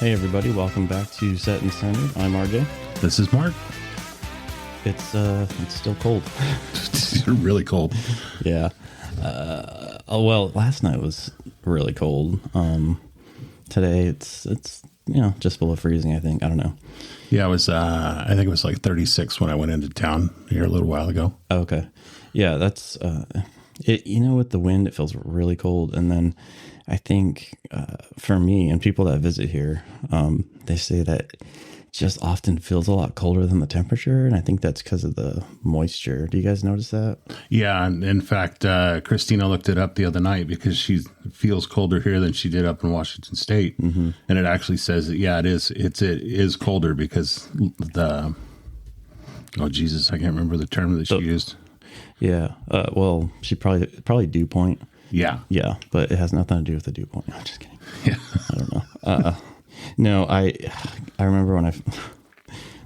Hey everybody, welcome back to Set and Standard. I'm RJ. This is Mark. It's still cold. It's really cold. Yeah. Last night was really cold. Today it's just below freezing, I think. I don't know. Yeah, it was I think it was like 36 when I went into town here a little while ago. Okay. Yeah, that's it. With the wind, it feels really cold, and then I think for me and people that visit here, they say that it just often feels a lot colder than the temperature, and I think that's because of the moisture. Do you guys notice that? Yeah, and in fact, Christina looked it up the other night because she feels colder here than she did up in Washington State, and it actually says that it is colder because I can't remember the term that she used. Yeah, she probably dew point. Yeah, but it has nothing to do with the dew point. I'm just kidding. Yeah, I don't know. No, I remember when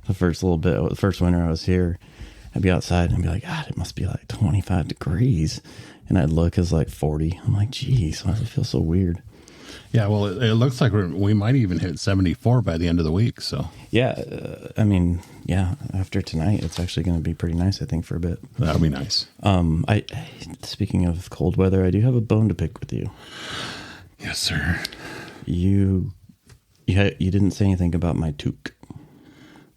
the first winter I was here, I'd be outside and I'd be like, God, it must be like 25 degrees, and I'd look, it's like 40. I'm like, geez, why does it feel so weird? Yeah, well, it looks like we might even hit 74 by the end of the week. So yeah, after tonight, it's actually going to be pretty nice, I think, for a bit. That'll be nice. Speaking of cold weather, I do have a bone to pick with you. Yes, sir. You didn't say anything about my toque.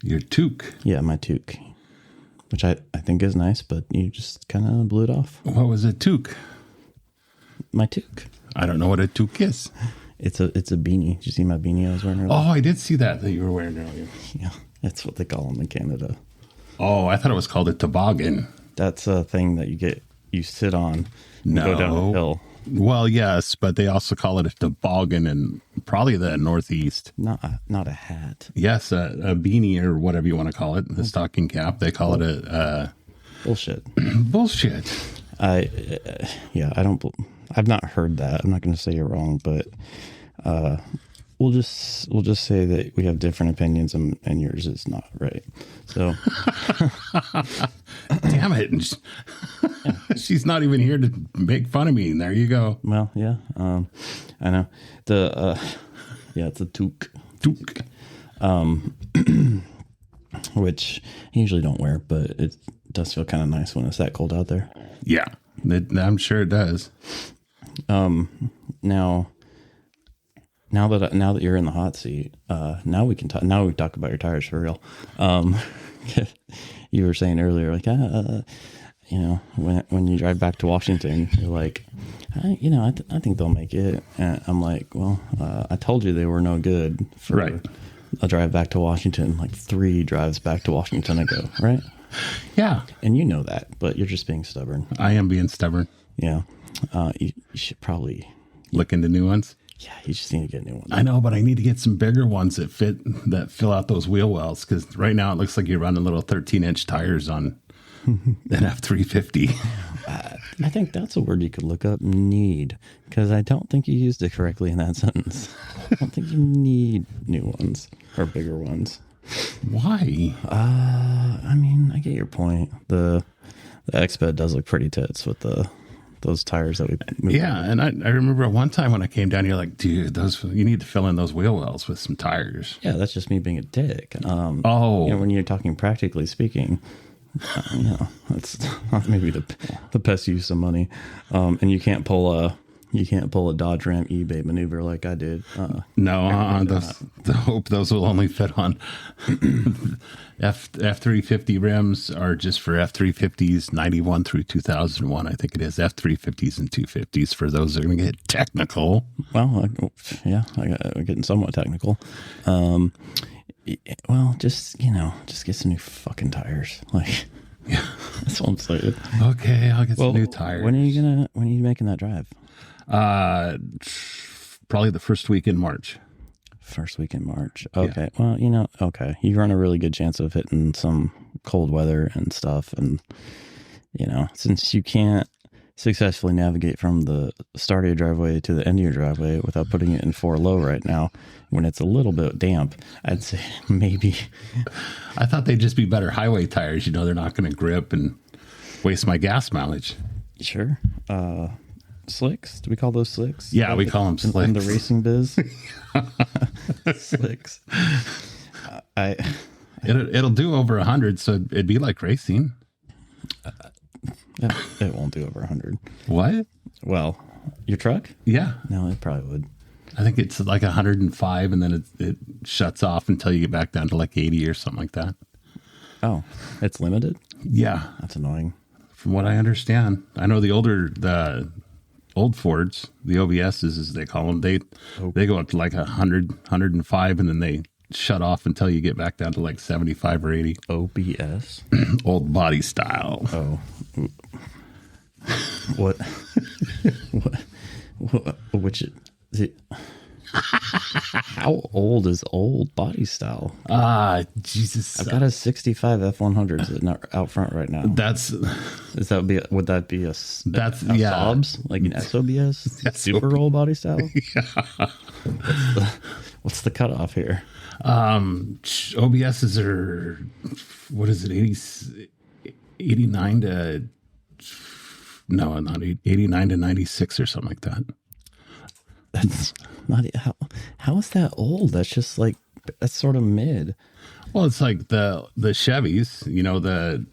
Your toque? Yeah, my toque, which I think is nice, but you just kind of blew it off. What was a toque? My toque. I don't know what a toque is. It's a beanie. Did you see my beanie I was wearing earlier? Oh, I did see that you were wearing earlier. Yeah, that's what they call them in Canada. Oh, I thought it was called a toboggan. That's a thing that you sit on and go down a hill. Well, yes, but they also call it a toboggan in probably the Northeast. Not a hat. Yes, a beanie or whatever you want to call it, the stocking cap. They call it a bullshit. Bullshit. I've not heard that. I'm not going to say you're wrong, but we'll just say that we have different opinions, and yours is not right. So, damn it! She's not even here to make fun of me. And there you go. Well, yeah, I know it's a toque. Toque. Which I usually don't wear, but it does feel kind of nice when it's that cold out there. Yeah, I'm sure it does. Now that you're in the hot seat, now we can talk. Now we talk about your tires for real. You were saying earlier, like, when you drive back to Washington, you're like, I think they'll make it. And I'm like, well, I told you they were no good for a drive back to Washington. Like 3 drives back to Washington ago, right? Yeah, and you know that, but you're just being stubborn. I am being stubborn. Yeah, you should probably look into new ones. Yeah, you just need to get new ones. I know, but I need to get some bigger ones that fill out those wheel wells, because right now it looks like you're running little 13-inch tires on an F350. I think that's a word you could look up, need, because I don't think you used it correctly in that sentence. I don't think you need new ones or bigger ones. Why? I get your point. The X-Bed does look pretty tits with those tires that we moved. Yeah, and I remember one time when I came down here, like, dude, you need to fill in those wheel wells with some tires. Yeah, that's just me being a dick. When you're talking practically speaking, that's not maybe the best use of money. And you can't pull a Dodge Ram eBay maneuver like I did. Those will only fit on F350 rims are just for F350s 91 through 2001. I think it is F350s and 250s for those that are going to get technical. Well, I'm getting somewhat technical. Just get some new fucking tires. Like, yeah, that's what I'm saying. Okay, I'll get some new tires. When are you making that drive? Probably the first week in March. First week in March. Okay. Yeah. Well, okay. You run a really good chance of hitting some cold weather and stuff. And, since you can't successfully navigate from the start of your driveway to the end of your driveway without putting it in 4 low right now, when it's a little bit damp, I'd say maybe. I thought they'd just be better highway tires. They're not going to grip and waste my gas mileage. Sure. Slicks? Do we call those slicks? Yeah, we call them slicks. In the racing biz. Slicks. It'll do over 100, so it'd be like racing. It won't do over 100. What? Well, your truck? Yeah. No, it probably would. I think it's like 105, and then it shuts off until you get back down to like 80 or something like that. Oh, it's limited? Yeah. That's annoying. From what I understand. I know the old Fords, the OBSs as they call them, they go up to like 100, 105, and then they shut off until you get back down to like 75 or 80. OBS? Old body style. Oh. What? Which is it? How old is old body style? Jesus. I've got a 65 F100 sitting out front right now. Would that be a SOBS? Like an SOBS? Super old body style? Yeah. What's the cutoff here? OBSs are, what is it, 89 to, no, not 89 to 96 or something like that. That's not, how is that old? That's just like, that's sort of mid. Well, it's like the Chevys, you know, the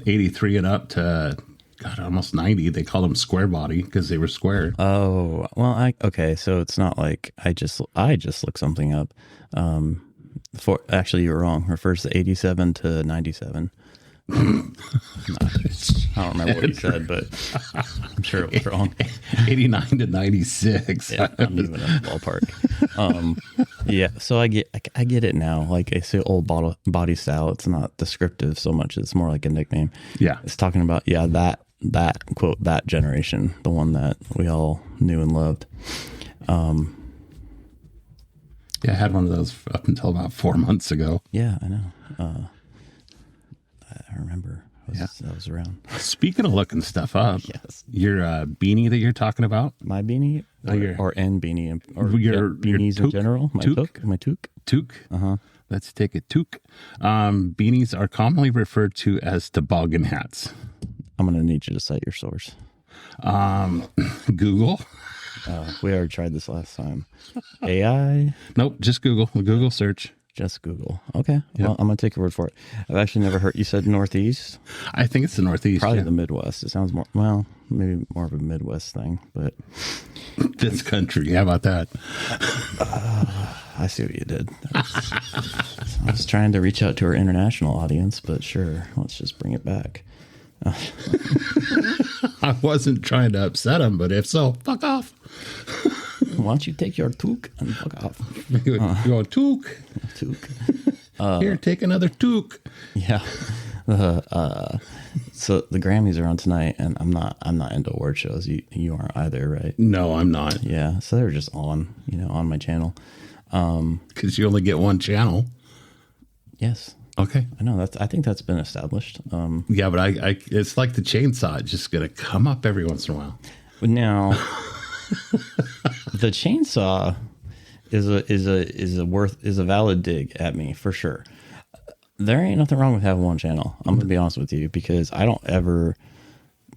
83 and up to, God, almost 90. They call them square body because they were square. Oh, well, okay. So it's not like I just looked something up. Actually, you're wrong. Refers to 87 to 97. I don't remember what he said, but I'm sure it was wrong. 89 to 96. Yeah, I'm even in the ballpark. Yeah, so I get it now. Like I say, old body style. It's not descriptive so much. It's more like a nickname. Yeah, it's talking about that quote, that generation, the one that we all knew and loved. Yeah, I had one of those up until about 4 months ago. Yeah, I know. I remember. I was around. Speaking of looking stuff up, yes. Your beanie that you're talking about? My beanie? Or beanie? Or your beanies in general? My toque? My toque? Toque? Uh-huh. Let's take a toque. Beanies are commonly referred to as toboggan hats. I'm going to need you to cite your source. Google. We already tried this last time. AI? Nope, just Google. Google search. Just Google. Okay. Yep. Well, I'm going to take your word for it. I've actually never heard, you said Northeast? I think it's the Northeast. Probably the Midwest. It sounds maybe more of a Midwest thing, but. This country. How about that? I see what you did. I was trying to reach out to our international audience, but sure, let's just bring it back. I wasn't trying to upset them, but if so, fuck off. Why don't you take your toque and fuck off? Your toque. Here, take another toque. Yeah. So the Grammys are on tonight, and I'm not into award shows. You aren't either, right? No, I'm not. Yeah. So they're just on my channel. Because you only get one channel. Yes. Okay. I know I think that's been established. Yeah, but I it's like the chainsaw. It's just gonna come up every once in a while. But now the chainsaw is a valid dig at me for sure. There ain't nothing wrong with having one channel. I'm gonna be honest with you, because I don't ever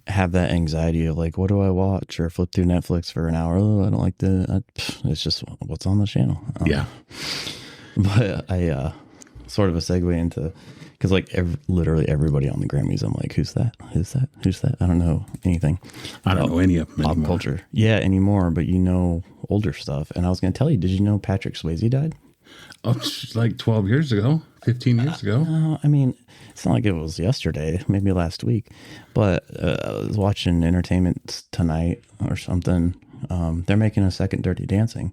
have that anxiety of like, what do I watch, or flip through Netflix for an hour. Oh, I don't like that. It's just what's on the channel. Yeah. But I sort of a segue into, because like literally everybody on the Grammys, I'm like, who's that? Who's that? I don't know anything. I don't know any of them pop anymore. Culture. Yeah, anymore, but older stuff. And I was going to tell you, did you know Patrick Swayze died? Oh, like 12 years ago, 15 years ago. No, I mean, it's not like it was yesterday, maybe last week, but I was watching Entertainment Tonight or something. They're making a second Dirty Dancing.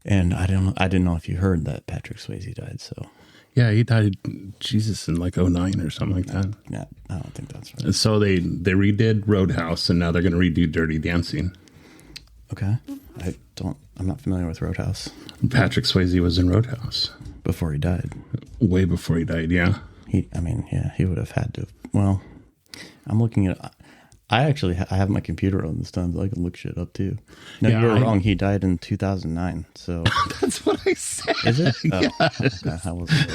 And I didn't know if you heard that Patrick Swayze died. So yeah, he died, Jesus, in like 09 or something like that. Yeah, I don't think that's right. And so they redid Roadhouse, and now they're going to redo Dirty Dancing. Okay, I'm not familiar with Roadhouse. Patrick Swayze was in Roadhouse before he died. Way before he died, yeah. He would have had to. Well, I'm looking at. I actually I have my computer on this time, so I can look shit up too. No, Yeah, you're wrong. He died in 2009. So That's what I said. is it? Oh, Yes. okay, I was way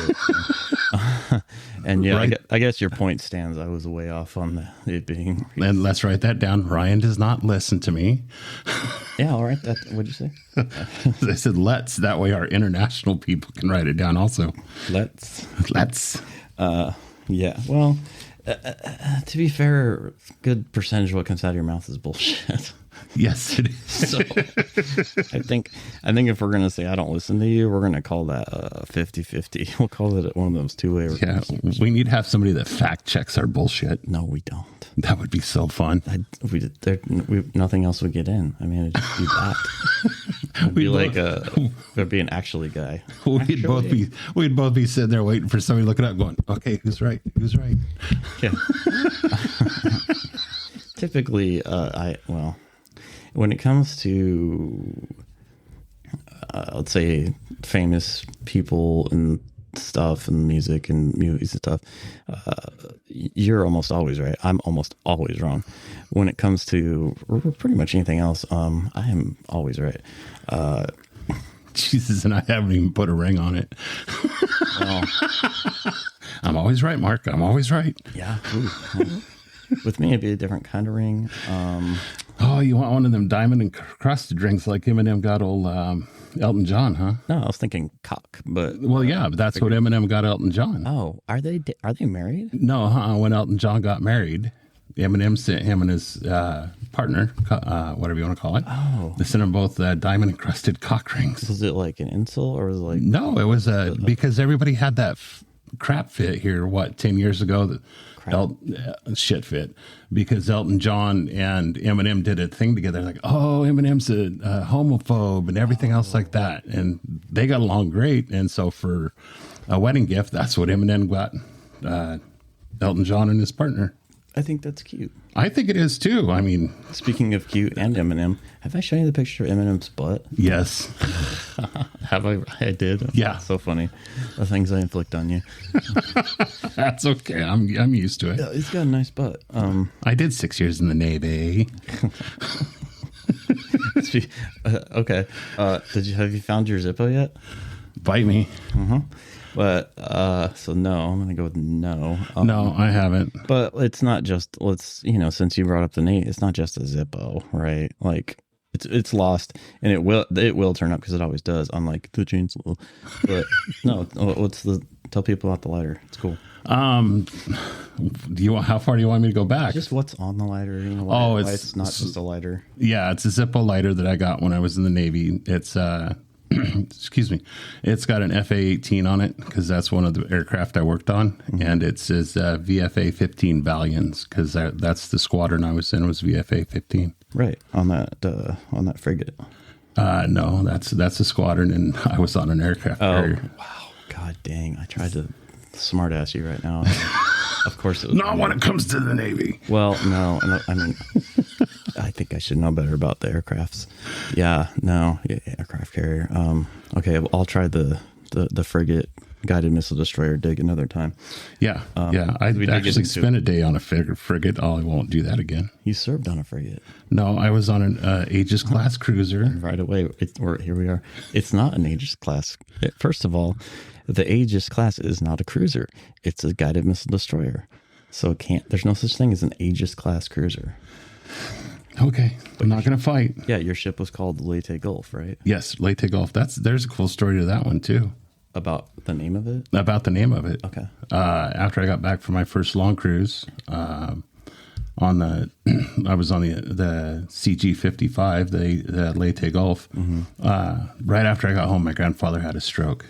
and yeah, Right. I guess your point stands. I was way off on it being. And let's write that down. Ryan does not listen to me. Yeah, all right. What'd you say? I said let's. That way our international people can write it down also. Let's. Let's. Yeah. Well, to be fair, good percentage of what comes out of your mouth is bullshit. Yes, it is. So I think if we're gonna say I don't listen to you, we're gonna call that 50-50. We'll call it one of those two-way. Yeah, we need to have somebody that fact checks our bullshit. No, we don't. That would be so fun. Nothing else would get in. I mean, it'd just be that. It'd be like there'd be an actually guy. We'd both be sitting there waiting for somebody to look it up, going, "Okay, who's right? Who's right?" Yeah. Typically, when it comes to let's say famous people and stuff and music and movies and stuff, you're almost always right. I'm almost always wrong. When it comes to pretty much anything else, I am always right. Jesus, and I haven't even put a ring on it. Well, I'm always right, Mark. I'm always right. yeah. Ooh. With me, it'd be a different kind of ring. Oh, you want one of them diamond encrusted rings like Eminem got old Elton John, huh? No, I was thinking cock, but Well, yeah, but that's what Eminem got Elton John. oh, are they married? No, when Elton John got married, Eminem sent him and his partner, whatever you want to call it. Oh, They sent them both diamond encrusted cock rings. was it like an insult or was it like No, it was because everybody had that crap fit here, 10 years ago? Shit fit. Because Elton John and Eminem did a thing together, like, oh, Eminem's a homophobe and everything else like that. And they got along great. And so for a wedding gift, that's what Eminem got Elton John and his partner. I think that's cute. I think it is too. I mean, Speaking of cute and Eminem, have I shown you the picture of Eminem's butt? yes. Have I? I did. Yeah. That's so funny. The things I inflict on you. That's okay. I'm used to it. Yeah, he's got a nice butt. I did 6 years in the Navy. Okay. Have you found your Zippo yet? Bite me. But so no, I'm gonna go with no. No, I haven't. But it's not just since you brought up the Nate, it's not just a Zippo, right? Like it's lost, and it will turn up because it always does. Unlike the chainsaw, but no. Tell people about the lighter? It's cool. How far do you want me to go back? Just what's on the lighter? Oh, why it's not just a lighter. Yeah, it's a Zippo lighter that I got when I was in the Navy. It's excuse me. It's got an FA-18 on it because that's one of the aircraft I worked on, and it says VFA-15 Valiants because that's the squadron I was in, was VFA-15. Right on that frigate. No, that's a squadron, and I was on an aircraft carrier. Wow, god dang! I tried to smart ass you right now. Of course, it was Not when it comes to the Navy. Well, no, I mean, I think I should know better about the aircrafts. Yeah, aircraft carrier. Okay, well, I'll try the frigate guided missile destroyer dig another time. Yeah. I actually spent a day on a frigate. Oh, I won't do that again. You served on a frigate. No, I was on an Aegis class cruiser. Right away, here we are. It's not an Aegis class. First of all, the Aegis class is not a cruiser. It's a guided missile destroyer. So there's no such thing as an Aegis class cruiser. Okay, I'm not going to fight. Yeah, your ship was called Leyte Gulf, right? Yes, Leyte Gulf. There's a cool story to that one too. About the name of it? About the name of it. Okay. After I got back from my first long cruise, I was on the CG-55, the Leyte Gulf. Right after I got home, my grandfather had a stroke.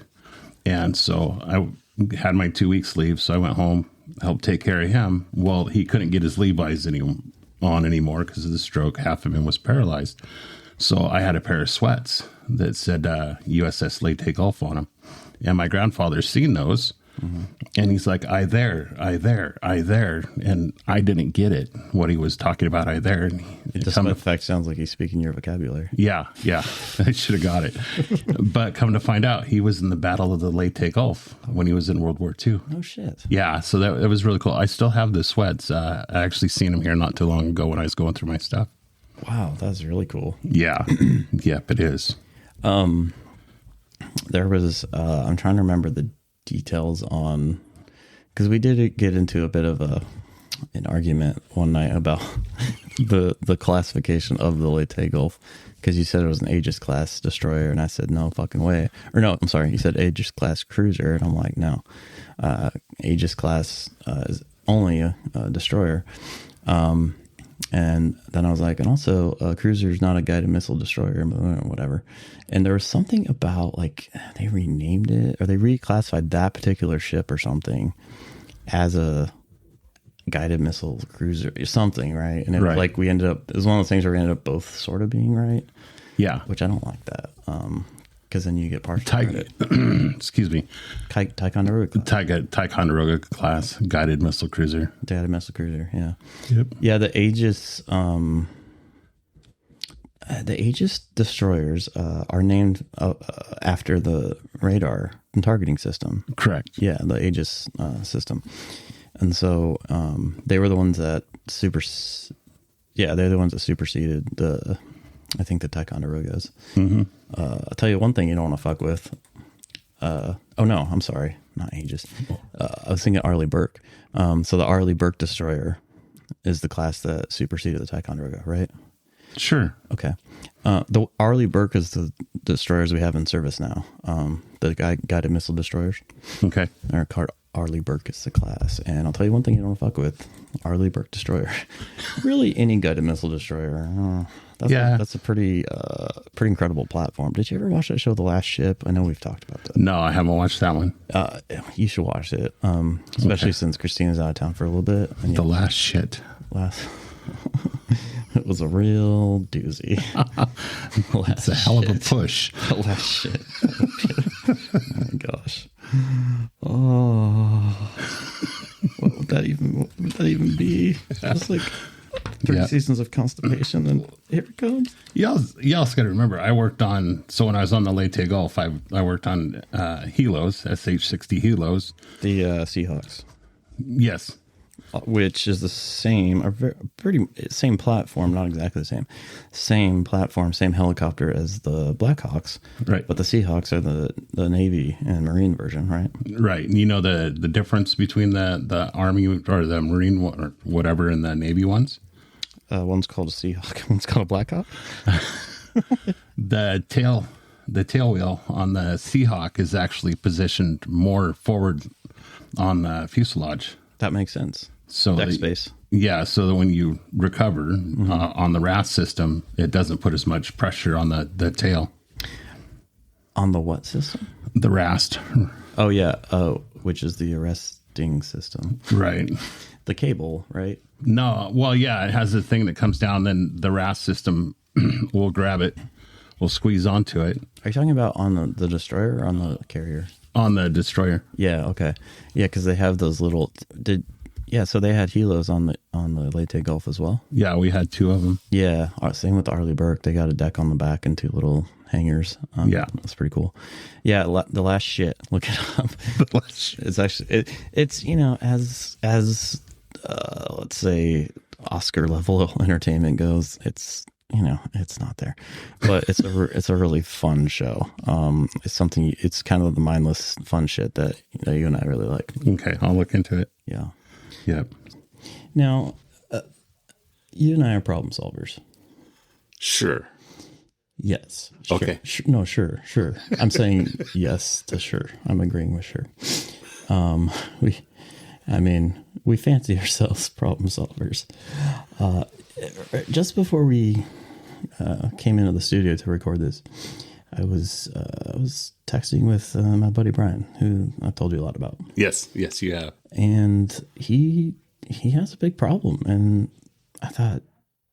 And so I had my 2 weeks leave. So I went home, helped take care of him. Well, he couldn't get his Levi's on anymore because of the stroke. Half of him was paralyzed. So I had a pair of sweats that said USS Leyte Gulf on them. And my grandfather's seen those. And he's like, I there. And I didn't get it, what he was talking about, I there. And Despite the fact, sounds like he's speaking your vocabulary. Yeah. I should have got it. But come to find out, he was in the Battle of the Leyte Gulf when he was in World War II. Oh, shit. Yeah, so that was really cool. I still have the sweats. I actually seen him here not too long ago when I was going through my stuff. Wow, that's really cool. Yeah. Yep, it is. There was, I'm trying to remember the details on, because we did get into a bit of an argument one night about the classification of the Leyte Gulf, because you said it was an Aegis class destroyer, and I said no fucking way. Or no, I'm sorry, you said Aegis class cruiser, and I'm like, no, Aegis class is only a destroyer. And then I was like, and also a cruiser is not a guided missile destroyer, whatever. And there was something about, like, they renamed it, or they reclassified that particular ship or something as a guided missile cruiser or something, right? And it was like, it was one of those things where we ended up both sort of being right. Yeah. Which I don't like that. Because then you get partial credit. Excuse me. Ticonderoga class guided missile cruiser. Guided missile cruiser, yeah. Yep. Yeah, the Aegis destroyers are named after the radar and targeting system. Correct. Yeah, the Aegis system. And so they were the ones that they're the ones that superseded the Ticonderogas. I'll tell you one thing you don't want to fuck with. Oh no, I'm sorry, not Aegis. I was thinking Arleigh Burke. So the Arleigh Burke destroyer is the class that superseded the Ticonderoga, right? Sure. Okay. The Arleigh Burke is the destroyers we have in service now. The guided missile destroyers. Okay. They're called Arleigh Burke is the class. And I'll tell you one thing you don't fuck with. Arleigh Burke destroyer. Really, any guided missile destroyer. That's a pretty incredible platform. Did you ever watch that show, The Last Ship? I know we've talked about that. No, I haven't watched that one. You should watch it, especially since Christina's out of town for a little bit. And Last Shit. It was a real doozy. It's a hell of a push. The Last Shit. Oh my gosh. Oh, what would that even be? Just like 3 seasons of constipation, and here it comes. You also got to remember, I worked on, so when I was on the Leyte Gulf, I worked on helos, SH-60 helos. The Seahawks. Yes. Which is the same, same platform, not exactly the same platform, same helicopter as the Blackhawks. Right. But the Seahawks are the Navy and Marine version, right? Right. And you know the difference between the Army or the Marine or whatever and the Navy ones? One's called a Seahawk, one's called a Blackhawk. The tail wheel on the Seahawk is actually positioned more forward on the fuselage. That makes sense. So deck space. Yeah, so that when you recover on the RAS system, it doesn't put as much pressure on the tail. On the what system? The RAST. Oh, yeah. Which is the arresting system. Right. The cable, right? No. Well, yeah, it has a thing that comes down, then the RAS system will grab it, will squeeze onto it. Are you talking about on the destroyer or on the carrier? On the destroyer. Yeah, okay. Yeah, because they have those little... so they had helos on the Leyte Gulf as well? Yeah, we had 2 of them. Yeah, same with the Arleigh Burke. They got a deck on the back and 2 little hangars. That's pretty cool. Yeah, The Last Shit. Look it up. The Last Shit. It's actually... It's, as let's say, Oscar level entertainment goes, it's... it's not there, but it's a really fun show. It's kind of the mindless fun shit that you and I really like. Okay, I'll look into it. Yeah. Yep. Now, you and I are problem solvers. Sure. Yes. Sure. Okay. No, sure. I'm saying yes to sure. I'm agreeing with sure. We fancy ourselves problem solvers. Just before we came into the studio to record this, I was texting with my buddy Brian, who I've told you a lot about. Yes, you have. And he has a big problem, and I thought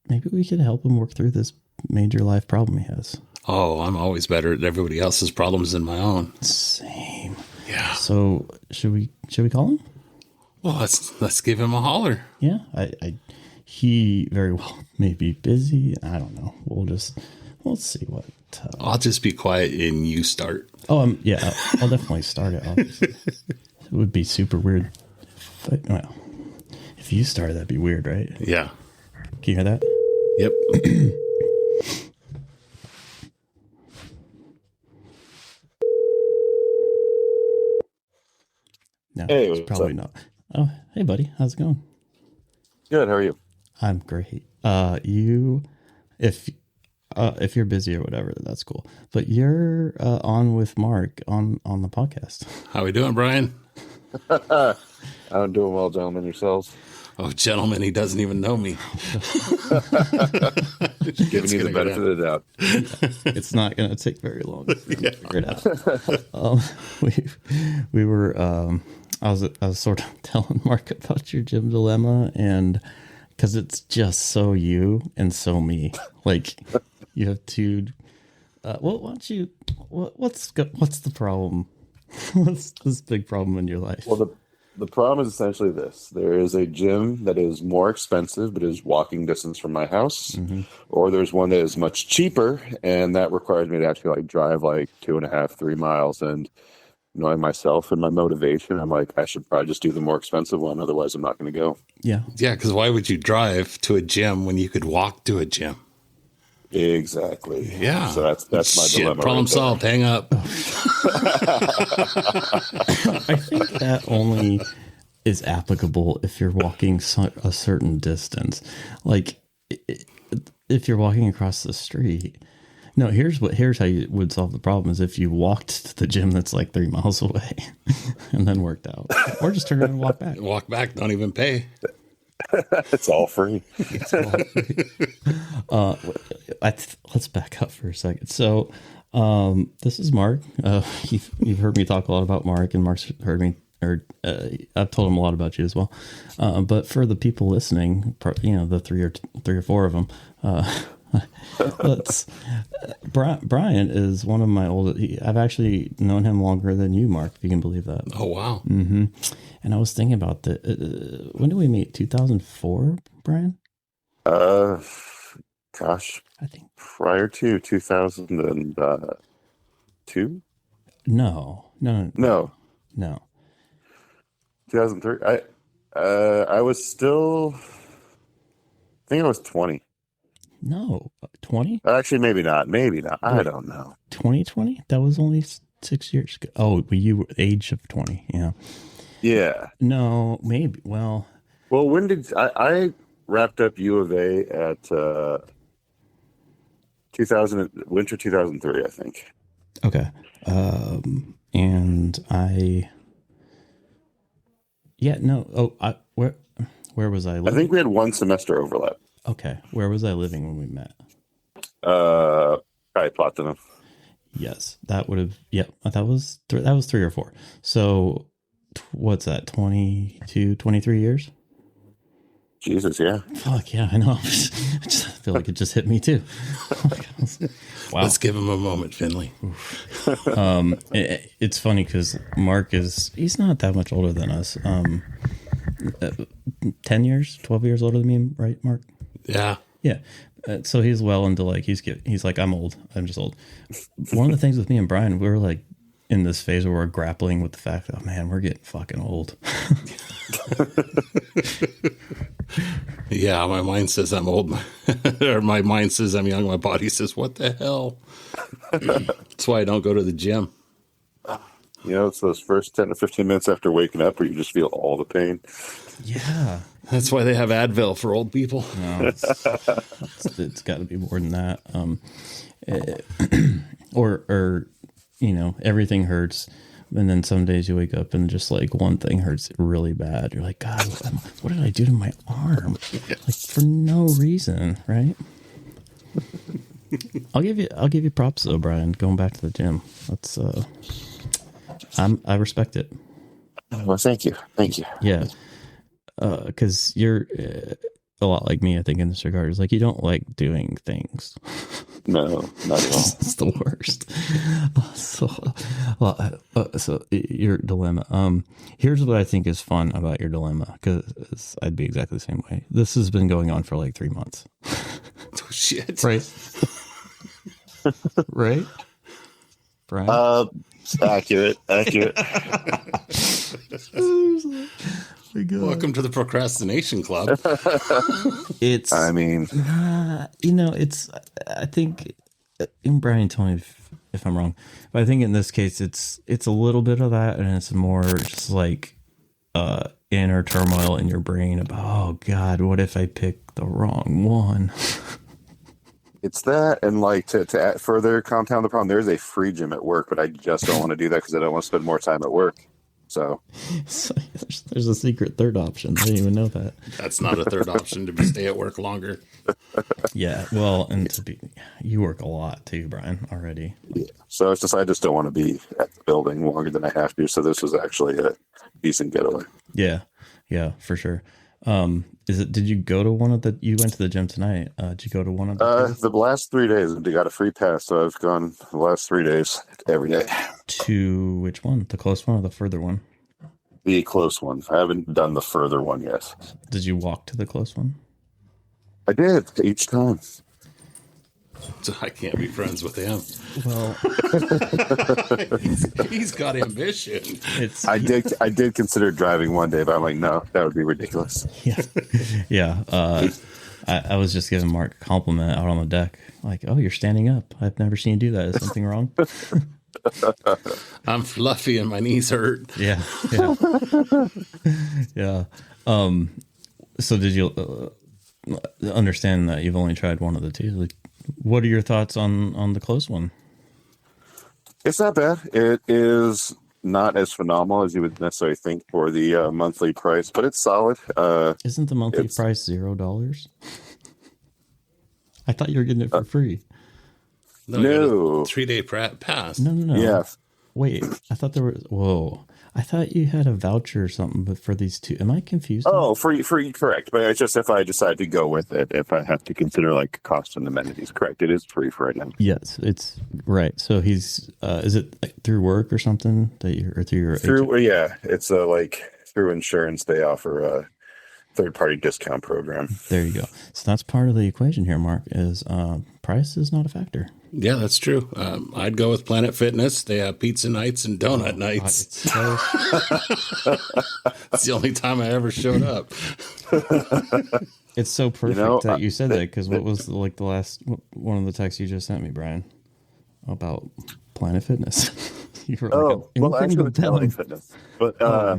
maybe we could help him work through this major life problem he has. Oh, I'm always better at everybody else's problems than my own. Same. Yeah. So should we call him? Well, let's give him a holler. Yeah, he very well may be busy. I don't know. We'll see what. I'll just be quiet and you start. Oh, yeah, I'll definitely start it. Obviously. It would be super weird. But well, if you started, that'd be weird, right? Yeah. Can you hear that? Yep. No, Hey, it's what's probably up? not. Oh, hey, buddy, how's it going? Good. How are you? I'm great. If you're busy or whatever, that's cool. But you're on with Mark on the podcast. How we doing, Brian? I'm doing well, gentlemen. Yourselves? Oh, gentlemen, he doesn't even know me. Giving you the benefit of the doubt. It's not going to take very long to figure it out. We were. I was sort of telling Mark about your gym dilemma, and because it's just so you and so me. Like you have two. Well, why don't you? What's the problem? What's this big problem in your life? Well, the problem is essentially this. There is a gym that is more expensive, but is walking distance from my house. Mm-hmm. Or there's one that is much cheaper, and that requires me to actually drive 2.5, 3 miles. And knowing myself and my motivation, I'm like, I should probably just do the more expensive one. Otherwise, I'm not going to go. Yeah. Yeah, because why would you drive to a gym when you could walk to a gym? Exactly. Yeah. So that's my dilemma. Problem solved. Hang up. I think that only is applicable if you're walking a certain distance. Like if you're walking across the street. No, here's how you would solve the problem is if you walked to the gym that's 3 miles away and then worked out. Or just turn around and walk back. Walk back, don't even pay. It's all free. Let's back up for a second. So, this is Mark. You've heard me talk a lot about Mark, and Mark's heard me, I've told him a lot about you as well. But for the people listening, the three or four of them, Brian is one of my oldest. I've actually known him longer than you, Mark, if you can believe that. Oh, wow. Mm-hmm. And I was thinking about when did we meet? 2004, Brian? Gosh, I think prior to 2002. No. 2003. I was still. I think I was 20. No, 20? Actually, maybe not. I don't know. 2020? That was only 6 years ago. Oh, you were age of 20. Yeah. Yeah. No, maybe. Well, when did I wrapped up U of A at winter 2003, I think. okay. And where was I living? I think we had one semester overlap. Okay. Where was I living when we met? Probably Platinum. Yes, that would have. Yeah, that was 3 or 4. So what's that? 22, 23 years? Jesus, yeah. Fuck yeah, I know. I just feel like it just hit me too. Wow. Let's give him a moment, Finley. It's funny because Mark he's not that much older than us. 10 years, 12 years older than me, right, Mark? Yeah. Yeah. So he's well into he's like, I'm old. I'm just old. One of the things with me and Brian, we were in this phase where we're grappling with the fact that, oh man, we're getting fucking old. Yeah, my mind says I'm old. Or my mind says I'm young. My body says, what the hell? That's why I don't go to the gym. It's those first 10 to 15 minutes after waking up where you just feel all the pain. Yeah. That's why they have Advil for old people. No, it's got to be more than that. Or everything hurts. And then some days you wake up and just one thing hurts really bad. You're like, God, what did I do to my arm? For no reason, right? I'll give you props though, Brian. Going back to the gym. That's I respect it. Well, thank you. Yeah. Because you're a lot like me, I think, in this regard. Is like you don't like doing things. No, not at all. It's the worst. So your dilemma. Here's what I think is fun about your dilemma, because I'd be exactly the same way. This has been going on for like 3 months. Oh, shit. Right. Right. Brian? Accurate. Welcome to the procrastination club. It's. I mean, it's. I think, and Brian, tell me if I'm wrong, but I think in this case, it's a little bit of that, and it's more just like inner turmoil in your brain about, oh God, what if I pick the wrong one? it's that, and like to add further compound the problem, there's a free gym at work, but I just don't want to do that because I don't want to spend more time at work. So there's a secret third option. I didn't even know that. That's not a third option, to stay at work longer. Yeah, well, and you work a lot too, Brian, already. Yeah. So it's just I just don't want to be at the building longer than I have to. So this was actually a decent getaway. Yeah, for sure. Did you go to one of the? You went to the gym tonight. Did you go to one of the last 3 days? They got a free pass, so I've gone the last 3 days every day. To which one? The close one or the further one? The close one. I haven't done the further one yet. Did you walk to the close one? I did each time. So I can't be friends with him. Well, he's got ambition. I did consider driving one day, but I'm like, no, that would be ridiculous. Yeah. I was just giving Mark a compliment out on the deck. Like, oh, you're standing up. I've never seen you do that. Is something wrong? I'm fluffy and my knees hurt. Yeah. Yeah. So did you understand that you've only tried one of the two? Like, what are your thoughts on the close one? It's not bad. It is not as phenomenal as you would necessarily think for the monthly price, but it's solid. Isn't the monthly price $0? I thought you were getting it for free. No. 3-day pass. No. Yeah. Wait, I thought there was. Whoa. I thought you had a voucher or something, but for these two, am I confused? Oh, free, correct. But it's just if I decide to go with it, if I have to consider like cost and amenities, correct. It is free for right now. Yes, it's right. So he's, is it like through work or something that you're, or through your yeah, it's like through insurance. They offer a third-party discount program. There you go. So that's part of the equation here, Mark, is price is not a factor. Yeah, that's true. I'd go with Planet Fitness. They have pizza nights and donut nights. It's the only time I ever showed up. It's so perfect that you said that, because what was like the last one of the texts you just sent me, Brian, about Planet Fitness? You were like, actually, it's Planet Fitness, but yeah.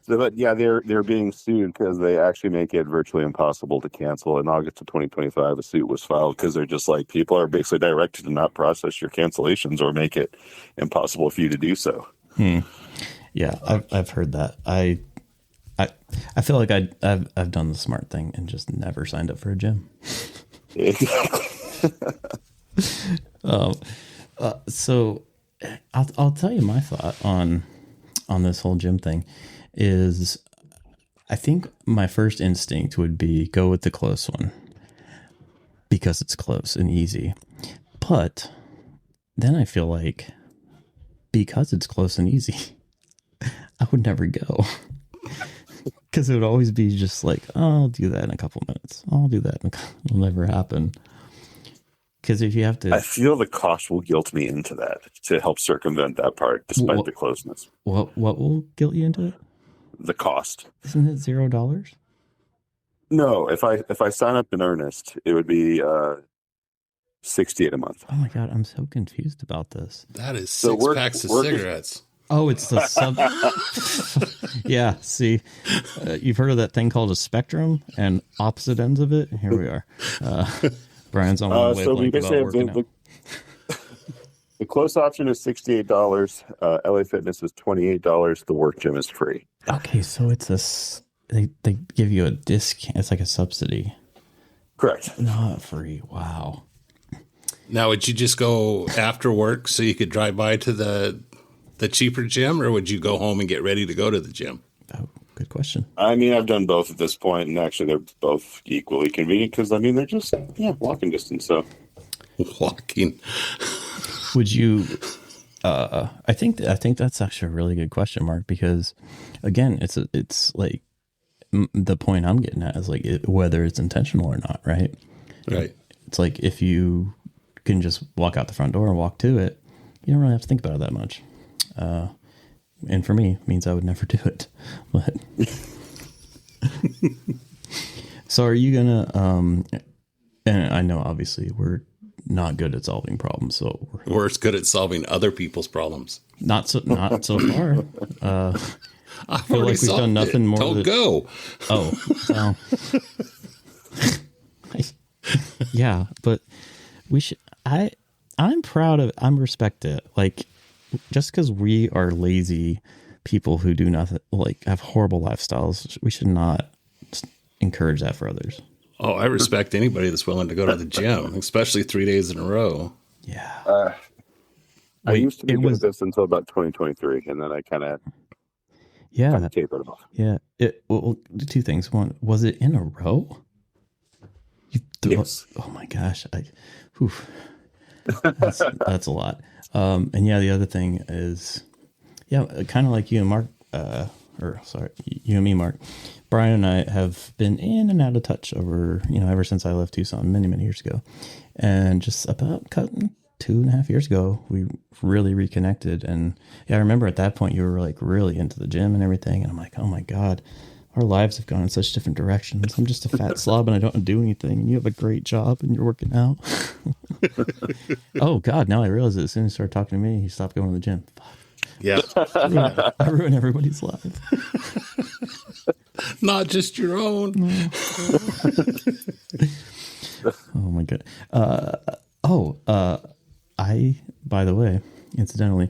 But yeah, they're being sued because they actually make it virtually impossible to cancel. In August of 2025, a suit was filed because they're just like, people are basically directed to not process your cancellations or make it impossible for you to do so. Yeah, I've heard that. I feel like I've done the smart thing and just never signed up for a gym. So I'll tell you my thought on this whole gym thing. Is I think my first instinct would be go with the close one because it's close and easy. But then I feel like because it's close and easy, I would never go. Because it would always be just like, oh, I'll do that in a couple minutes. It'll never happen. Because if you have to... I feel the cost will guilt me into that to help circumvent that part, despite the closeness. What will guilt you into it? The cost. Isn't it $0? No, if I sign up in earnest, it would be $68 a month. Oh my God, I'm so confused about this. That is six packs of cigarettes. Oh, it's the sub. Yeah, see, you've heard of that thing called a spectrum and opposite ends of it. Here we are. Brian's on one wavelength about working out. The close option is $68. LA Fitness is $28. The work gym is free. Okay, so it's they give you a discount. It's like a subsidy. Correct. Not free. Wow. Now, would you just go after work so you could drive by to the cheaper gym, or would you go home and get ready to go to the gym? Oh, good question. I mean, I've done both at this point, and actually, they're both equally convenient because, I mean, they're just walking distance. So, Walking. Would you? I think that's actually a really good question, Mark, because again, it's like the point I'm getting at is like whether it's intentional or not, right? Right. It's like if you can just walk out the front door and walk to it, you don't really have to think about it that much. And for me, it means I would never do it. But so are you gonna? And I know obviously we're not good at solving problems, so we're good at solving other people's problems. Not so far. I feel like we've done nothing more. Don't go. Oh, well. Yeah, but we should. I'm proud of. I'm respect it. Like, just because we are lazy people who do nothing, like have horrible lifestyles, we should not encourage that for others. Oh, I respect anybody that's willing to go to the gym, especially 3 days in a row. Yeah. I used to be good at this until about 2023, and then I kind of tapered off. Yeah. Well, two things. One, was it in a row? Yes. Oh my gosh. That's a lot. And yeah, the other thing is, kind of like you and Mark, you and me, Mark. Brian and I have been in and out of touch over, ever since I left Tucson many, many years ago. And just about 2.5 years ago, we really reconnected. And I remember at that point you were like really into the gym and everything. And I'm like, oh my God, our lives have gone in such different directions. I'm just a fat slob and I don't do anything. And you have a great job and you're working out. Oh God, now I realize that as soon as he started talking to me, he stopped going to the gym. Fuck. Yeah. I ruin everybody's life. Not just your own. Oh my God. By the way, incidentally,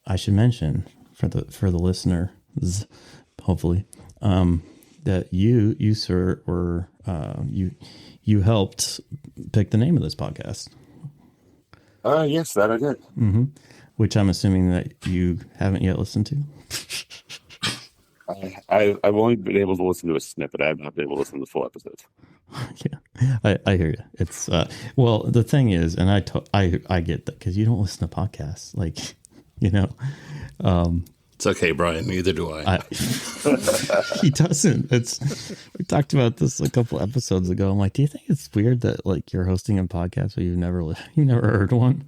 I should mention for the listeners, hopefully, that you sir were you helped pick the name of this podcast. Yes, that I did. Mm-hmm. Which I'm assuming that you haven't yet listened to. I've only been able to listen to a snippet. I have not been able to listen to the full episodes. Yeah, I hear you. It's well, the thing is, and I get that because you don't listen to podcasts, like It's okay, Brian. Neither do I. He doesn't. We talked about this a couple episodes ago. I'm like, do you think it's weird that like you're hosting a podcast but you've never heard one?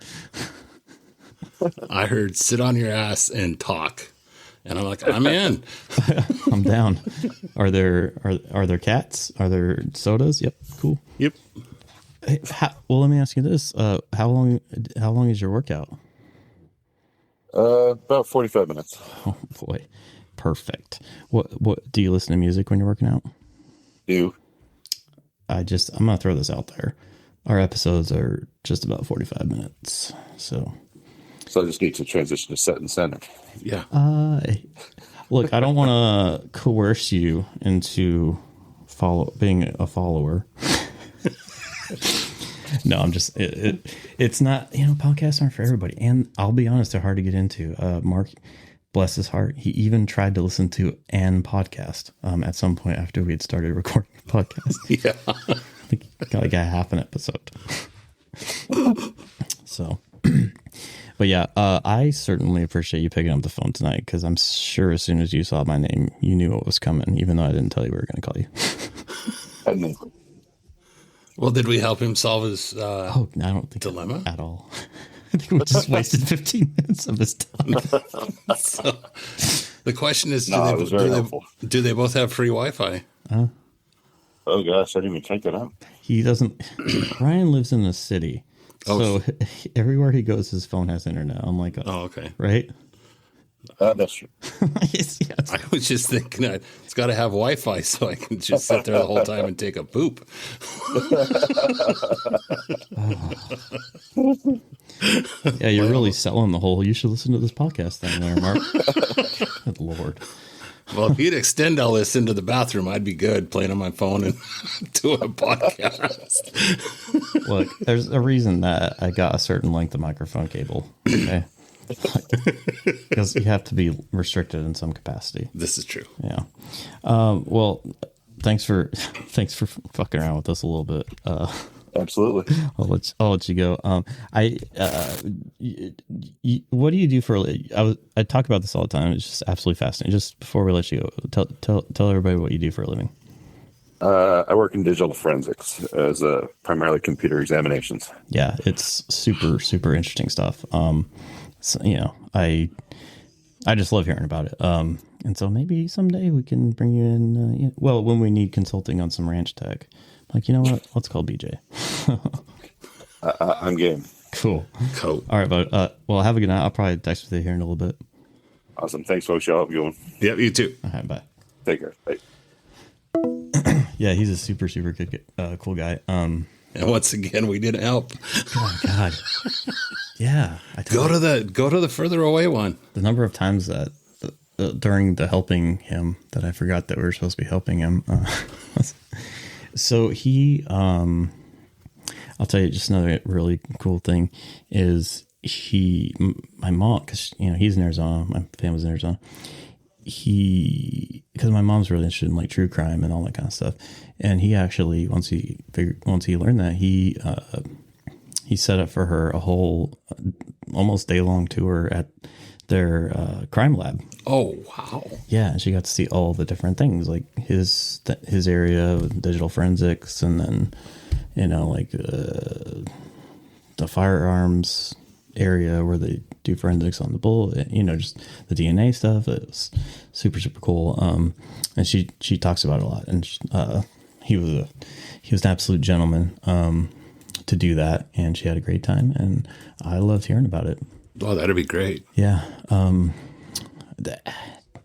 I heard sit on your ass and talk. And I'm like, I'm in. I'm down. Are there cats? Are there sodas? Yep. Cool. Yep. Hey, well, let me ask you this. How long is your workout? About 45 minutes. Oh boy. Perfect. What do you listen to music when you're working out? I'm going to throw this out there. Our episodes are just about 45 minutes. So I just need to transition to set and center. Yeah. Look, I don't want to coerce you into being a follower. No, I'm just, it's not, podcasts aren't for everybody. And I'll be honest, they're hard to get into. Mark, bless his heart, he even tried to listen to an podcast at some point after we had started recording the podcast. Yeah. I think he got like a half an episode. So, but yeah, I certainly appreciate you picking up the phone tonight because I'm sure as soon as you saw my name, you knew what was coming, even though I didn't tell you we were going to call you. Well, did we help him solve his I don't think dilemma at all. I think we just wasted 15 minutes of his time. So, the question is, do they both have free Wi-Fi? Oh gosh, I didn't even check that out. He doesn't. Ryan lives in a city, so everywhere he goes, his phone has internet. I'm like, oh, okay, right? That's true. Yes. I was just thinking that it's got to have Wi-Fi so I can just sit there the whole time and take a poop. Yeah, you're really selling the whole. You should listen to this podcast thing there, Mark. Good Lord. Well, if you'd extend all this into the bathroom, I'd be good playing on my phone and doing a podcast. Look, there's a reason that I got a certain length of microphone cable. Okay. because you have to be restricted in some capacity. This is true. Yeah. Well, thanks for fucking around with us a little bit. Absolutely. I'll let you go. What do you do for? I talk about this all the time. It's just absolutely fascinating. Just before we let you go, tell everybody what you do for a living. I work in digital forensics as primarily computer examinations. Yeah, it's super interesting stuff. So, I just love hearing about it. And so maybe someday we can bring you in. Well, when we need consulting on some ranch tech, like, you know what? Let's call BJ. I'm game. Cool. All right, but well, have a good night. I'll probably text with you here in a little bit. Awesome. Thanks, folks. Y'all have a good one. Yep, you too. All right, bye. Take care. Bye. Yeah, he's a super good, cool guy. And once again, we didn't help. Oh God. Yeah. Go to the further away one. The number of times that during the helping him that I forgot that we were supposed to be helping him. So he, I'll tell you just another really cool thing is my mom, because he's in Arizona, my family's in Arizona. Because my mom's really interested in like true crime and all that kind of stuff, and he actually once he learned that, he set up for her a whole almost day-long tour at their crime lab. Oh wow! Yeah, and she got to see all the different things, like his area of digital forensics, and then like the firearms area where they do forensics on the bullet, just the DNA stuff. It's super cool. And she talks about it a lot, and he was an absolute gentleman to do that, and she had a great time, and I loved hearing about it. Oh, that'd be great. Yeah.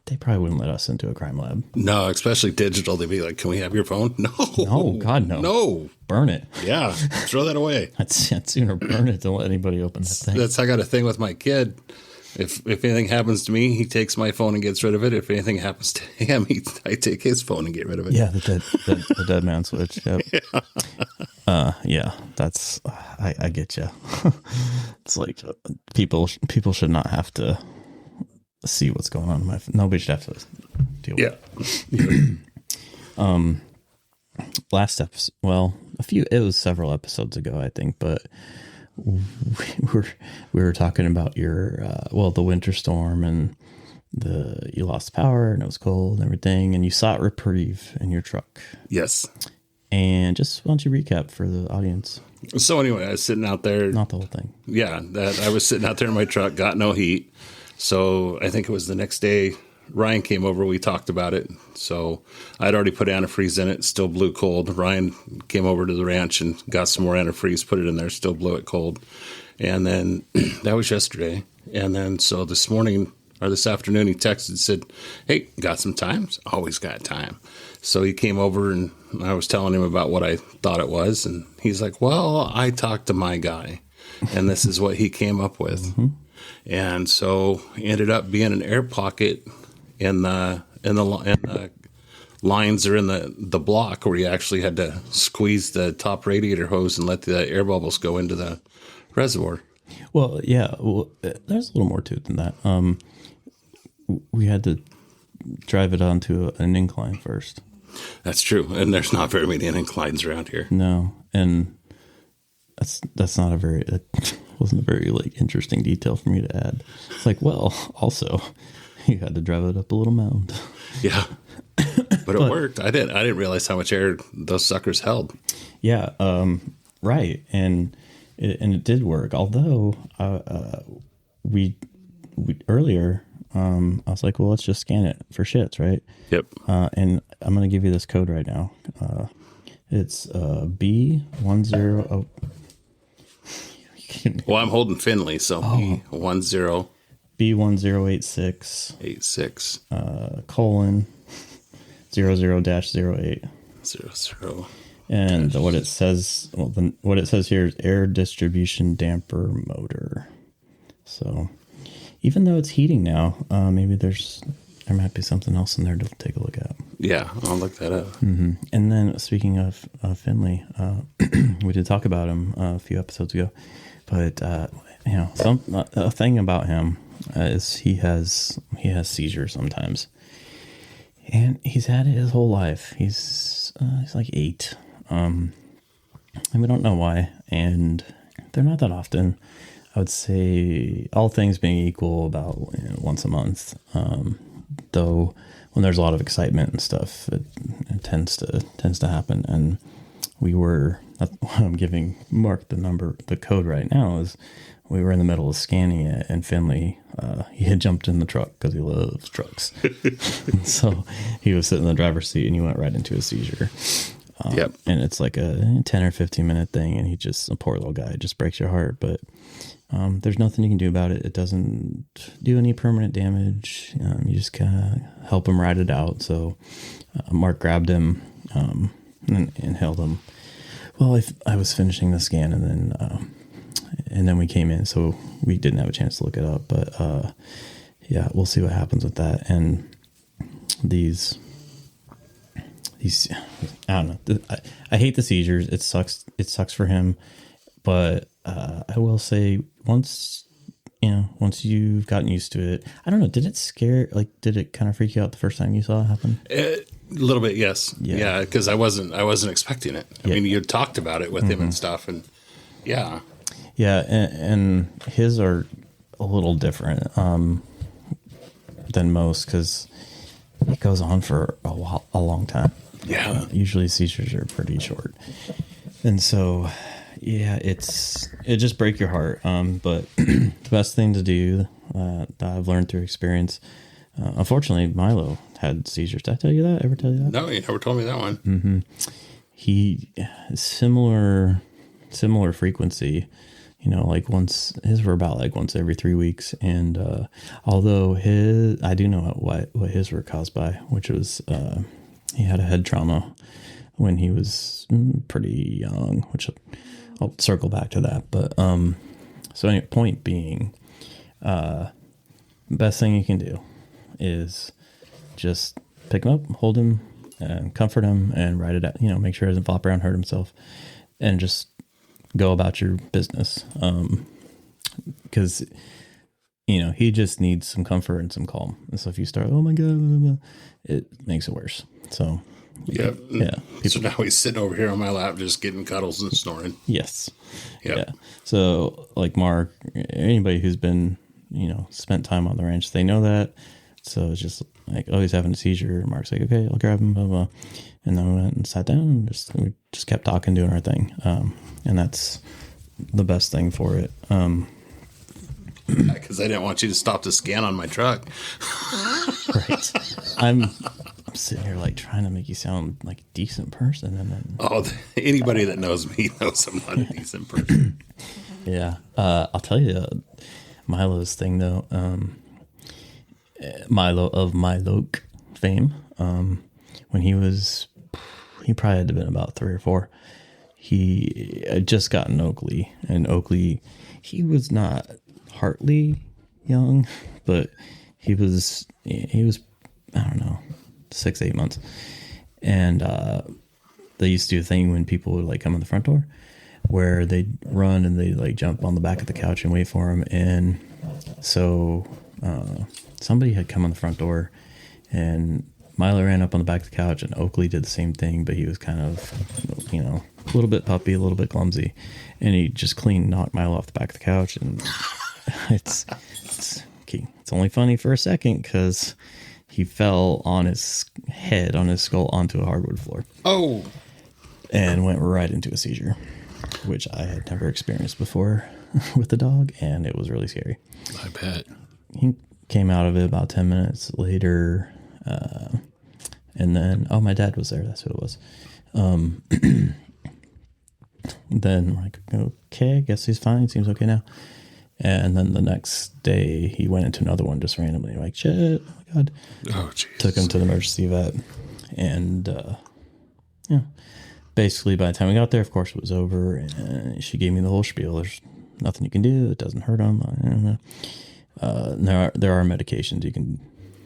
They probably wouldn't let us into a crime lab. No, especially digital. They'd be like, "Can we have your phone?" No, God, no. No, burn it. Yeah, throw that away. I'd sooner burn it than let anybody open that thing. I got a thing with my kid. If anything happens to me, he takes my phone and gets rid of it. If anything happens to him, I take his phone and get rid of it. Yeah, the dead man switch. Yep. Yeah, that's I get you. It's like people should not have to see what's going on in my phone. Nobody should have to deal with it. Last episode, it was several episodes ago, I think, but we were talking about your the winter storm, and you lost power and it was cold and everything, and you sought reprieve in your truck. Yes. And just why don't you recap for the audience? So anyway, I was sitting out there. Not the whole thing. Yeah, I was sitting out there in my truck, got no heat. So I think it was the next day Ryan came over. We talked about it. So I'd already put antifreeze in it. Still blew cold. Ryan came over to the ranch and got some more antifreeze, put it in there. Still blew it cold. And then that was yesterday. And then so this morning or this afternoon, he texted and said, "Hey, got some time?" Always got time. So he came over and I was telling him about what I thought it was. And he's like, "Well, I talked to my guy and this is what he came up with." Mm-hmm. And so ended up being an air pocket in the lines or in the block where you actually had to squeeze the top radiator hose and let the air bubbles go into the reservoir. Well, yeah. Well, there's a little more to it than that. We had to drive it onto an incline first. That's true, and there's not very many inclines around here. No, and that's not that wasn't a very like interesting detail for me to add. It's like, well, also you had to drive it up a little mound. Yeah, but it worked. I didn't realize how much air those suckers held. Yeah, right, and it did work. Although we earlier. I was like, well, let's just scan it for shits, right? Yep. And I'm going to give you this code right now. It's B10. Oh. Well, I'm holding Finley, so B10. B1086. 86. Colon 00-08. 00. And what it says, what it says here is air distribution damper motor. So even though it's heating now, maybe there might be something else in there to take a look at. Yeah, I'll look that up. Mm-hmm. And then speaking of Finley, we did talk about him a few episodes ago, but a thing about him is he has seizures sometimes, and he's had it his whole life. He's like 8, and we don't know why, and they're not that often. I would say, all things being equal, about once a month. Though when there's a lot of excitement and stuff, it tends to happen. And I'm giving Mark the code right now is we were in the middle of scanning it, and Finley, he had jumped in the truck because he loves trucks. So he was sitting in the driver's seat, and he went right into a seizure. Yep. And it's like a 10 or 15 minute thing, and a poor little guy, it just breaks your heart. But there's nothing you can do about it. It doesn't do any permanent damage. You just kind of help him ride it out. So Mark grabbed him and held him. Well, I was finishing the scan, and then we came in, so we didn't have a chance to look it up. But yeah, we'll see what happens with that. And these I don't know. I hate the seizures. It sucks. It sucks for him. But I will say, once you've gotten used to it, I don't know. Did it kind of freak you out the first time you saw it happen? A little bit, yes. Yeah, because I wasn't expecting it. I mean, you talked about it with him and stuff, and yeah. Yeah, and his are a little different than most because it goes on for a long time. Yeah. Usually seizures are pretty short. And so, yeah, it just break your heart. But the best thing to do that I've learned through experience, unfortunately, Milo had seizures. Did I tell you that? Ever tell you that? No, you never told me that one. Mm-hmm. He, similar frequency, like his were about like once every 3 weeks. And although I do know what his were caused by, which was he had a head trauma when he was pretty young, which I'll circle back to that. But so anyway, point being, best thing you can do is just pick him up, hold him, and comfort him, and ride it out. Make sure he doesn't flop around, hurt himself, and just go about your business. Because he just needs some comfort and some calm. And so if you start, oh my god, blah, blah, blah, it makes it worse. So yeah. So now he's sitting over here on my lap, just getting cuddles and snoring. Yes. Yep. Yeah. So like Mark, anybody who's been spent time on the ranch, they know that. So it's just like, oh, he's having a seizure. Mark's like, okay, I'll grab him, blah, blah. And then we went and sat down and we just kept talking, doing our thing. And that's the best thing for it. Because I didn't want you to stop the scan on my truck. Right. I'm sitting here like trying to make you sound like a decent person. And then anybody that knows me knows I'm not a decent person. Yeah. I'll tell you Milo's thing though. Milo of Miloke fame. When he probably had to have been about 3 or 4. He had just gotten Oakley, and Oakley, he was not Hartley young, but he was I don't know, 6-8 months. And they used to do a thing when people would like come in the front door where they'd run and they'd like jump on the back of the couch and wait for him. And so somebody had come on the front door, and Milo ran up on the back of the couch, and Oakley did the same thing, but he was kind of, a little bit puppy, a little bit clumsy, and he just clean knocked Milo off the back of the couch. And it's only funny for a second because he fell on his head, on his skull, onto a hardwood floor. Oh! And went right into a seizure, which I had never experienced before with the dog, and it was really scary. I bet. He came out of it about 10 minutes later. And then, my dad was there. That's who it was. Then we're like, okay, I guess he's fine. Seems okay now. And then the next day he went into another one just randomly. Like, shit, oh my God. Oh, jeez. Took him to the emergency vet. And, basically by the time we got there, of course it was over. And she gave me the whole spiel. There's nothing you can do. It doesn't hurt him. There are medications you can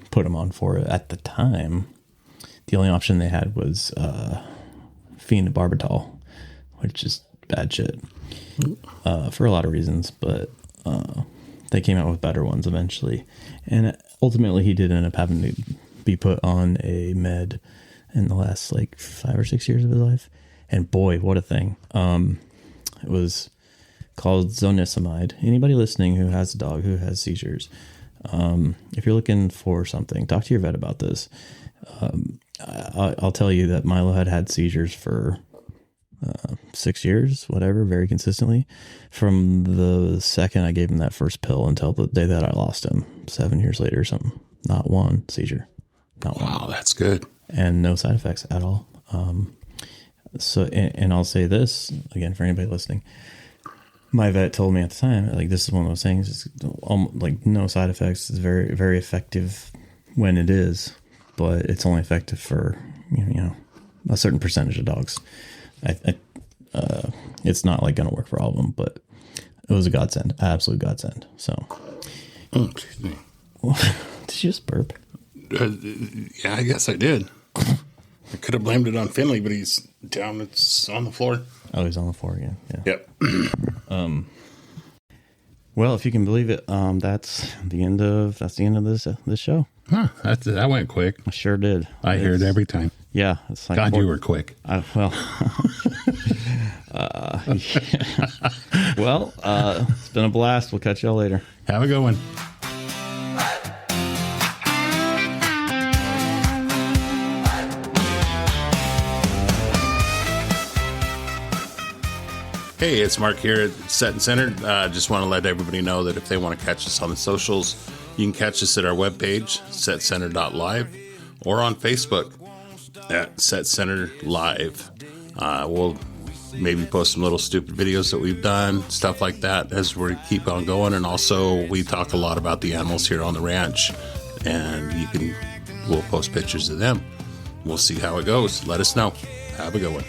put him on for it. At the time, the only option they had was phenobarbital, which is bad shit for a lot of reasons. But they came out with better ones eventually. And ultimately, he did end up having to be put on a med in the last like 5 or 6 years of his life. And boy, what a thing. It was called zonisamide. Anybody listening who has a dog who has seizures, if you're looking for something, talk to your vet about this. I'll tell you that Milo had seizures for 6 years, whatever, very consistently, from the second I gave him that first pill until the day that I lost him 7 years later or something. Not one seizure. Not one. Wow, that's good. And no side effects at all. So, and I'll say this again for anybody listening. My vet told me at the time, like, this is one of those things, it's like no side effects. It's very, very effective when it is, but it's only effective for, a certain percentage of dogs. It's not like going to work for all of them, but it was a godsend, absolute godsend. So, excuse me. Did you just burp? Yeah, I guess I did. I could have blamed it on Finley, but he's down. It's on the floor. Oh, he's on the floor again. Yeah. Yep. Well, if you can believe it, that's the end of this show. Huh, that went quick. I sure did. I hear it every time. Yeah, it's like God, you were quick. Well, it's been a blast. We'll catch y'all later. Have a good one. Hey, it's Mark here at Set and Centered. Just want to let everybody know that if they want to catch us on the socials, you can catch us at our webpage, setcenter.live, or on Facebook at Set Center Live. We'll maybe post some little stupid videos that we've done, stuff like that, as we keep on going. And also, we talk a lot about the animals here on the ranch, and we'll post pictures of them. We'll see how it goes. Let us know. Have a good one.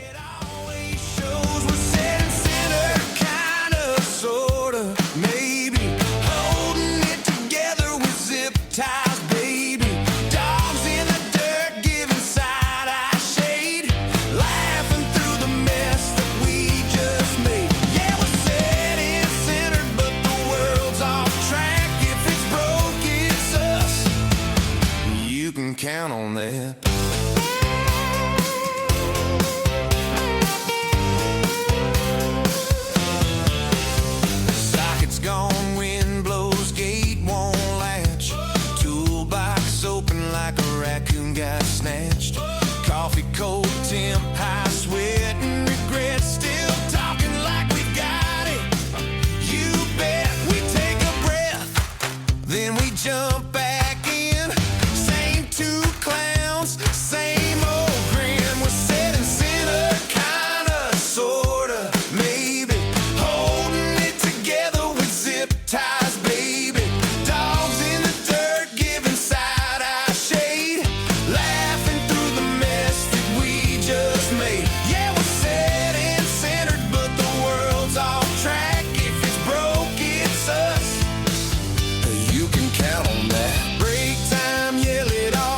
Count on that. Socket's gone, wind blows, gate won't latch. Toolbox open like a raccoon got snatched. Coffee cold, temp high, sweat and regret. Still talking like we got it. You bet. We take a breath, then we jump back. Same old grin, we're setting center, kinda, sorta, maybe. Holding it together with zip ties, baby. Dogs in the dirt, giving side-eye shade. Laughing through the mess that we just made. Yeah, we're setting centered, but the world's off track. If it's broke, it's us. You can count on that. Break time, yell it all.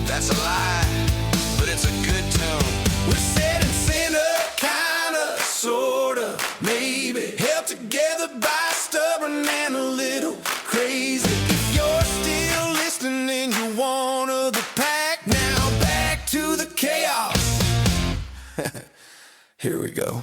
That's a lie, but it's a good tune. We're setting center, kinda, sorta, maybe. Held together by stubborn and a little crazy. If you're still listening and you're one of the pack, now back to the chaos. Here we go.